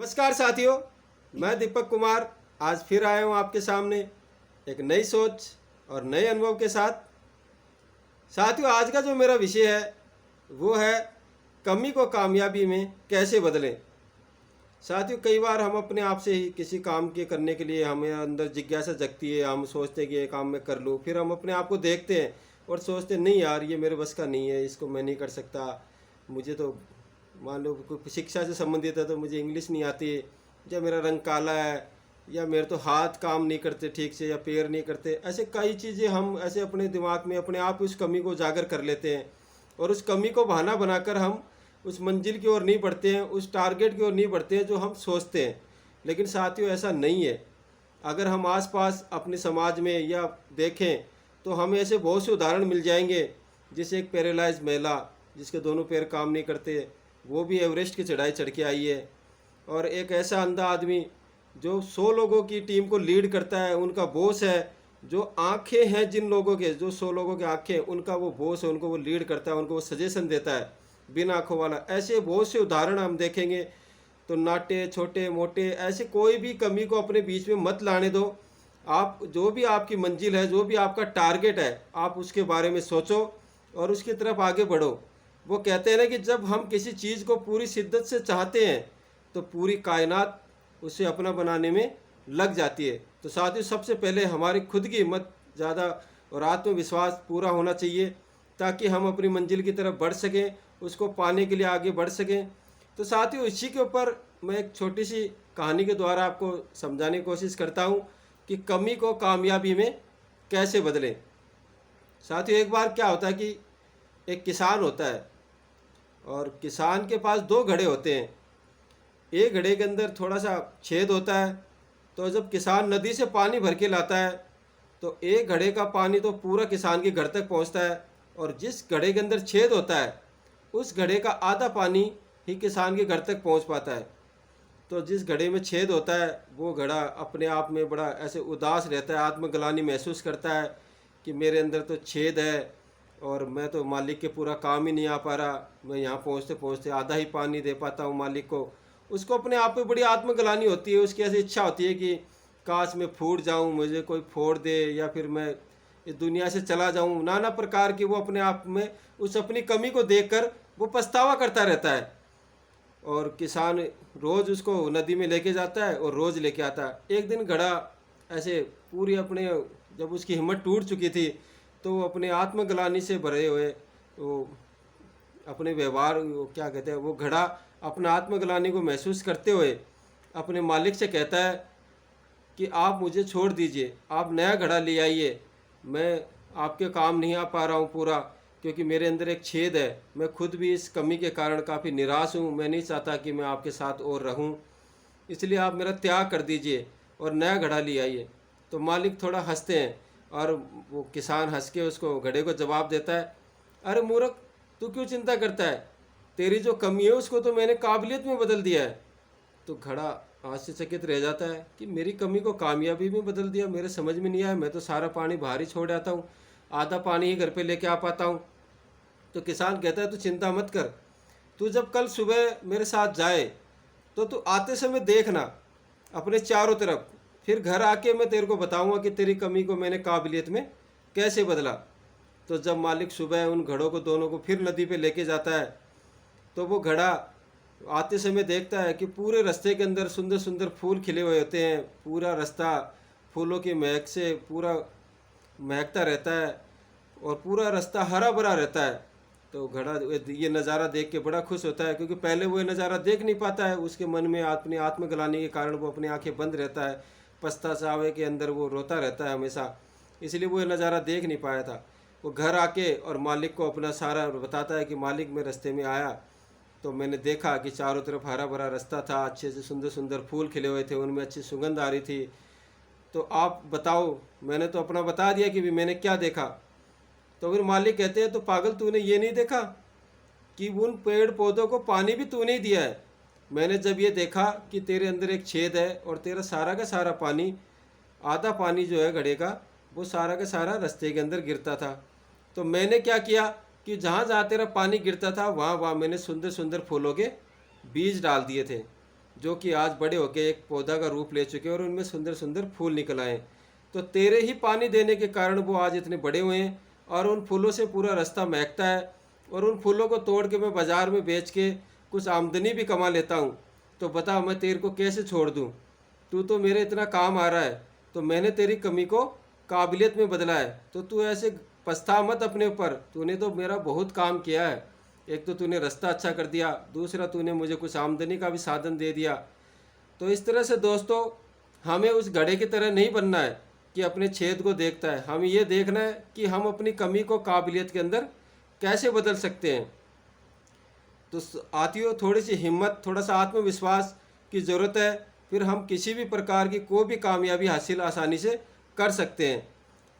नमस्कार साथियों, मैं दीपक कुमार आज फिर आया हूँ आपके सामने एक नई सोच और नए अनुभव के साथ। साथियों, आज का जो मेरा विषय है वो है कमी को कामयाबी में कैसे बदलें। साथियों, कई बार हम अपने आप से ही किसी काम के करने के लिए हमें अंदर जिज्ञासा जगती है, हम सोचते हैं कि ये काम मैं कर लूँ, फिर हम अपने आप को देखते हैं और सोचते हैं नहीं यार, ये मेरे बस का नहीं है, इसको मैं नहीं कर सकता। मुझे तो मान लो कोई शिक्षा से संबंधित है तो मुझे इंग्लिश नहीं आती, या मेरा रंग काला है, या मेरे तो हाथ काम नहीं करते ठीक से, या पैर नहीं करते। ऐसे कई चीज़ें हम ऐसे अपने दिमाग में अपने आप उस कमी को उजागर कर लेते हैं और उस कमी को बहाना बनाकर हम उस मंजिल की ओर नहीं बढ़ते हैं, उस टारगेट की ओर नहीं बढ़ते हैं जो हम सोचते हैं। लेकिन साथियों, ऐसा नहीं है। अगर हम आसपास अपने समाज में या देखें तो हमें ऐसे बहुत से उदाहरण मिल जाएंगे। जैसे एक पैरालाइज महिला जिसके दोनों पैर काम नहीं करते, वो भी एवरेस्ट की चढ़ाई चढ़ के आई है। और एक ऐसा अंधा आदमी जो 100 लोगों की टीम को लीड करता है, उनका बॉस है। जो आंखें हैं जिन लोगों के, जो 100 लोगों की आंखें, उनका वो बॉस है, उनको वो लीड करता है, उनको वो सजेशन देता है बिना आंखों वाला। ऐसे बहुत से उदाहरण हम देखेंगे। तो नाटे छोटे मोटे ऐसे कोई भी कमी को अपने बीच में मत लाने दो। आप जो भी आपकी मंजिल है, जो भी आपका टारगेट है, आप उसके बारे में सोचो और उसकी तरफ आगे बढ़ो। वो कहते हैं ना कि जब हम किसी चीज़ को पूरी शिद्दत से चाहते हैं तो पूरी कायनात उसे अपना बनाने में लग जाती है। तो साथियों, सबसे पहले हमारी खुद की हिम्मत ज़्यादा और आत्मविश्वास पूरा होना चाहिए ताकि हम अपनी मंजिल की तरफ बढ़ सकें, उसको पाने के लिए आगे बढ़ सकें। तो साथियों, इसी के ऊपर मैं एक छोटी सी कहानी के द्वारा आपको समझाने की कोशिश करता हूँ कि कमी को कामयाबी में कैसे बदलें। साथियों, एक बार क्या होता है कि एक किसान होता है और किसान के पास दो घड़े होते हैं। एक घड़े के अंदर थोड़ा सा छेद होता है। तो जब किसान नदी से पानी भर के लाता है तो एक घड़े का पानी तो पूरा किसान के घर तक पहुंचता है, और जिस घड़े के अंदर छेद होता है उस घड़े का आधा पानी ही किसान के घर तक पहुंच पाता है। तो जिस घड़े में छेद होता है वो घड़ा अपने आप में बड़ा ऐसे उदास रहता है, आत्मग्लानि महसूस करता है कि मेरे अंदर तो छेद है और मैं तो मालिक के पूरा काम ही नहीं आ पा रहा, मैं यहाँ पहुँचते पहुँचते आधा ही पानी दे पाता हूँ मालिक को। उसको अपने आप में बड़ी आत्मग्लानि होती है। उसकी ऐसी इच्छा होती है कि काश मैं फूट जाऊँ, मुझे कोई फोड़ दे, या फिर मैं इस दुनिया से चला जाऊँ। नाना प्रकार की वो अपने आप में उस अपनी कमी को देखकर वो पछतावा करता रहता है। और किसान रोज़ उसको नदी में लेके जाता है और रोज़ लेके आता है। एक दिन घड़ा ऐसे पूरी अपने, जब उसकी हिम्मत टूट चुकी थी तो वो अपने आत्मग्लानि से भरे हुए वो अपने व्यवहार, वो क्या कहते हैं, वो घड़ा अपना आत्मग्लानि को महसूस करते हुए अपने मालिक से कहता है कि आप मुझे छोड़ दीजिए, आप नया घड़ा ले आइए, मैं आपके काम नहीं आ पा रहा हूँ पूरा, क्योंकि मेरे अंदर एक छेद है। मैं खुद भी इस कमी के कारण काफ़ी निराश हूँ, मैं नहीं चाहता कि मैं आपके साथ और रहूँ, इसलिए आप मेरा त्याग कर दीजिए और नया घड़ा ले आइए। तो मालिक थोड़ा हंसते हैं और वो किसान हंस के उसको घड़े को जवाब देता है, अरे मूर्ख, तू क्यों चिंता करता है, तेरी जो कमी है उसको तो मैंने काबिलियत में बदल दिया है। तो घड़ा आश्चर्यचकित रह जाता है कि मेरी कमी को कामयाबी में बदल दिया, मेरे समझ में नहीं आया, मैं तो सारा पानी बाहर ही छोड़ आता हूँ, आधा पानी ही घर पे लेके आ पाता हूँ। तो किसान कहता है तू चिंता मत कर, तू जब कल सुबह मेरे साथ जाए तो तू आते समय देखना अपने चारों तरफ, फिर घर आके मैं तेरे को बताऊंगा कि तेरी कमी को मैंने काबिलियत में कैसे बदला। तो जब मालिक सुबह उन घड़ों को दोनों को फिर नदी पे लेके जाता है तो वो घड़ा आते समय देखता है कि पूरे रास्ते के अंदर सुंदर सुंदर फूल खिले हुए होते हैं, पूरा रास्ता फूलों की महक से पूरा महकता रहता है और पूरा रास्ता हरा भरा रहता है। तो घड़ा ये नज़ारा देख के बड़ा खुश होता है, क्योंकि पहले वो ये नज़ारा देख नहीं पाता है, उसके मन में अपनी आत्मग्लानि के कारण वो अपनी आंखें बंद रहता है, पछतावे के अंदर वो रोता रहता है हमेशा, इसलिए वो ये नज़ारा देख नहीं पाया था। वो घर आके और मालिक को अपना सारा बताता है कि मालिक, मैं रास्ते में आया तो मैंने देखा कि चारों तरफ हरा भरा रास्ता था, अच्छे से सुंदर सुंदर फूल खिले हुए थे, उनमें अच्छी सुगंध आ रही थी, तो आप बताओ। मैंने तो अपना बता दिया कि भी मैंने क्या देखा। तो फिर मालिक कहते हैं तो पागल, तूने ये नहीं देखा कि उन पेड़ पौधों को पानी भी तूने ही दिया है। मैंने जब ये देखा कि तेरे अंदर एक छेद है और तेरा सारा का सारा पानी, आधा पानी जो है घड़े का, वो सारा का सारा रास्ते के अंदर गिरता था, तो मैंने क्या किया कि जहाँ जहाँ तेरा पानी गिरता था वहाँ वहाँ मैंने सुंदर सुंदर फूलों के बीज डाल दिए थे। जो कि आज बड़े होके एक पौधा का रूप ले चुके हैं और उनमें सुंदर सुंदर फूल निकल आए। तो तेरे ही पानी देने के कारण वो आज इतने बड़े हुए हैं और उन फूलों से पूरा रास्ता महकता है और उन फूलों को तोड़ के मैं बाज़ार में बेच के कुछ आमदनी भी कमा लेता हूँ। तो बता मैं तेरे को कैसे छोड़ दूँ? तू तो मेरे इतना काम आ रहा है, तो मैंने तेरी कमी को काबिलियत में बदला है। तो तू ऐसे पछता मत अपने ऊपर, तूने तो मेरा बहुत काम किया है। एक तो तूने रास्ता अच्छा कर दिया, दूसरा तूने मुझे कुछ आमदनी का भी साधन दे दिया। तो इस तरह से दोस्तों, हमें उस घड़े की तरह नहीं बनना है कि अपने छेद को देखता है। हमें ये देखना है कि हम अपनी कमी को काबिलियत के अंदर कैसे बदल सकते हैं। तो साथियों, थोड़ी सी हिम्मत, थोड़ा सा आत्मविश्वास की ज़रूरत है, फिर हम किसी भी प्रकार की कोई भी कामयाबी हासिल आसानी से कर सकते हैं।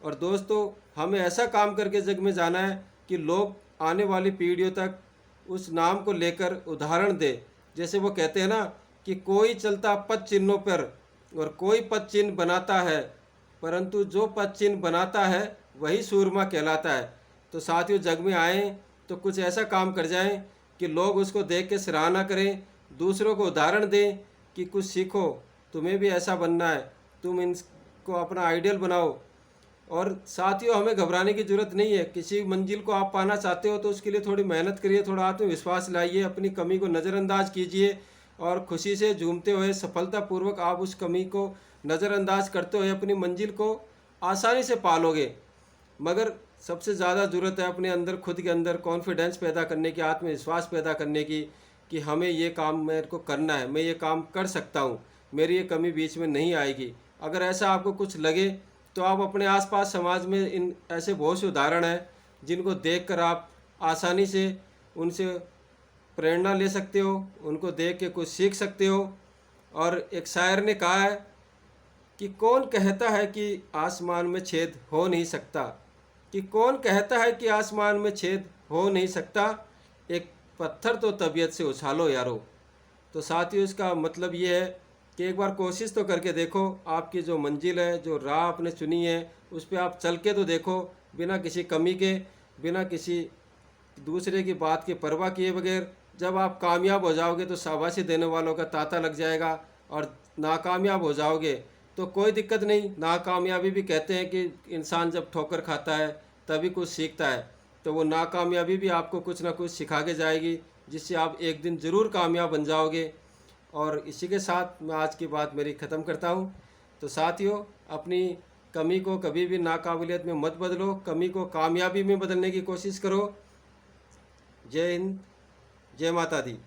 और दोस्तों, हमें ऐसा काम करके जग में जाना है कि लोग आने वाली पीढ़ियों तक उस नाम को लेकर उदाहरण दे। जैसे वो कहते हैं ना कि कोई चलता पद चिन्हों पर और कोई पद चिन्ह बनाता है, परंतु जो पद चिन्ह बनाता है वही सूरमा कहलाता है। तो साथियों, जग में आएँ तो कुछ ऐसा काम कर जाएं कि लोग उसको देख के सराहना करें, दूसरों को उदाहरण दें कि कुछ सीखो, तुम्हें भी ऐसा बनना है, तुम इनको अपना आइडियल बनाओ। और साथियों, हमें घबराने की ज़रूरत नहीं है। किसी मंजिल को आप पाना चाहते हो तो उसके लिए थोड़ी मेहनत करिए, थोड़ा आत्मविश्वास लाइए, अपनी कमी को नज़रअंदाज कीजिए और खुशी से झूमते हुए सफलतापूर्वक आप उस कमी को नज़रअंदाज करते हुए अपनी मंजिल को आसानी से पालोगे। मगर सबसे ज़्यादा ज़रूरत है अपने अंदर, खुद के अंदर कॉन्फिडेंस पैदा करने की, आत्मविश्वास पैदा करने की कि हमें ये काम मेरे को करना है, मैं ये काम कर सकता हूँ, मेरी ये कमी बीच में नहीं आएगी। अगर ऐसा आपको कुछ लगे तो आप अपने आसपास समाज में इन ऐसे बहुत से उदाहरण हैं जिनको देखकर आप आसानी से उनसे प्रेरणा ले सकते हो, उनको देख के कुछ सीख सकते हो। और एक शायर ने कहा है कि कौन कहता है कि आसमान में छेद हो नहीं सकता, कि कौन कहता है कि आसमान में छेद हो नहीं सकता, एक पत्थर तो तबीयत से उछालो यारो। तो साथियों, इसका मतलब ये है कि एक बार कोशिश तो करके देखो, आपकी जो मंजिल है, जो राह आपने चुनी है, उस पर आप चल के तो देखो, बिना किसी कमी के, बिना किसी दूसरे की बात की परवाह किए बगैर। जब आप कामयाब हो जाओगे तो शाबाशी देने वालों का तांता लग जाएगा, और नाकामयाब हो जाओगे तो कोई दिक्कत नहीं। नाकामयाबी भी कहते हैं कि इंसान जब ठोकर खाता है तभी कुछ सीखता है, तो वो नाकामयाबी भी आपको कुछ ना कुछ सिखा के जाएगी, जिससे आप एक दिन ज़रूर कामयाब बन जाओगे। और इसी के साथ मैं आज की बात मेरी ख़त्म करता हूँ। तो साथियों, अपनी कमी को कभी भी नाकाबिलियत में मत बदलो, कमी को कामयाबी में बदलने की कोशिश करो। जय हिंद, जय माता दी।